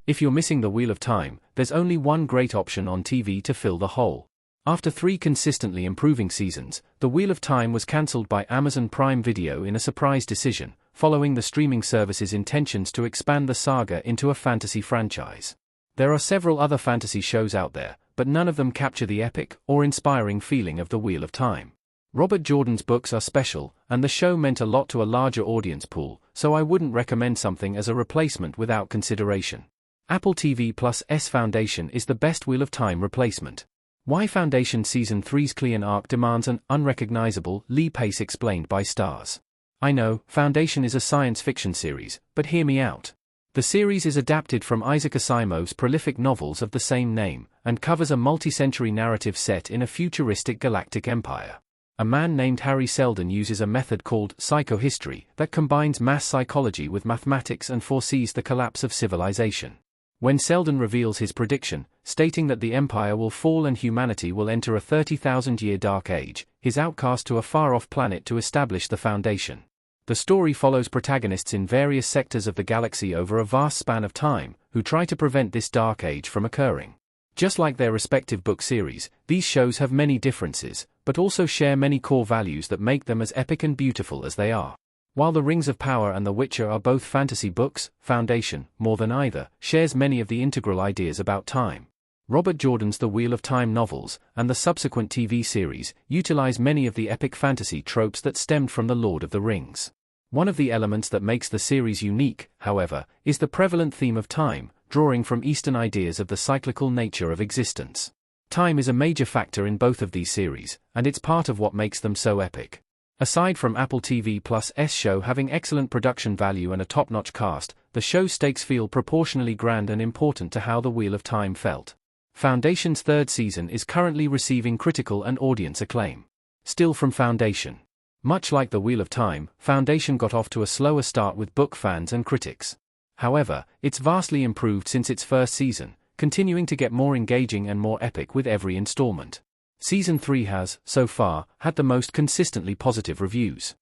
If you're missing the Wheel of Time, there's only one great option on TV to fill the hole. After 3 consistently improving seasons, The Wheel of Time was cancelled by Amazon Prime Video in a surprise decision, following the streaming service's intentions to expand the saga into a fantasy franchise. There are several other fantasy shows out there, but none of them capture the epic or inspiring feeling of The Wheel of Time. Robert Jordan's books are special, and the show meant a lot to a larger audience pool, so I wouldn't recommend something as a replacement without consideration. Apple TV+'s Foundation is the best Wheel of Time replacement. Why Foundation Season 3's Clean arc demands an unrecognizable Lee pace explained by stars. I know, Foundation is a science fiction series, but hear me out. The series is adapted from Isaac Asimov's prolific novels of the same name, and covers a multi-century narrative set in a futuristic galactic empire. A man named Harry Seldon uses a method called psychohistory that combines mass psychology with mathematics and foresees the collapse of civilization. When Seldon reveals his prediction, stating that the empire will fall and humanity will enter a 30,000-year dark age, he's outcast to a far-off planet to establish the Foundation. The story follows protagonists in various sectors of the galaxy over a vast span of time, who try to prevent this dark age from occurring. Just like their respective book series, these shows have many differences, but also share many core values that make them as epic and beautiful as they are. While The Rings of Power and The Witcher are both fantasy books, Foundation, more than either, shares many of the integral ideas about time. Robert Jordan's The Wheel of Time novels, and the subsequent TV series, utilize many of the epic fantasy tropes that stemmed from The Lord of the Rings. One of the elements that makes the series unique, however, is the prevalent theme of time, drawing from Eastern ideas of the cyclical nature of existence. Time is a major factor in both of these series, and it's part of what makes them so epic. Aside from Apple TV+'s show having excellent production value and a top-notch cast, the show's stakes feel proportionally grand and important to how The Wheel of Time felt. Foundation's 3rd season is currently receiving critical and audience acclaim. Still from Foundation. Much like The Wheel of Time, Foundation got off to a slower start with book fans and critics. However, it's vastly improved since its first season, continuing to get more engaging and more epic with every installment. Season 3 has, so far, had the most consistently positive reviews.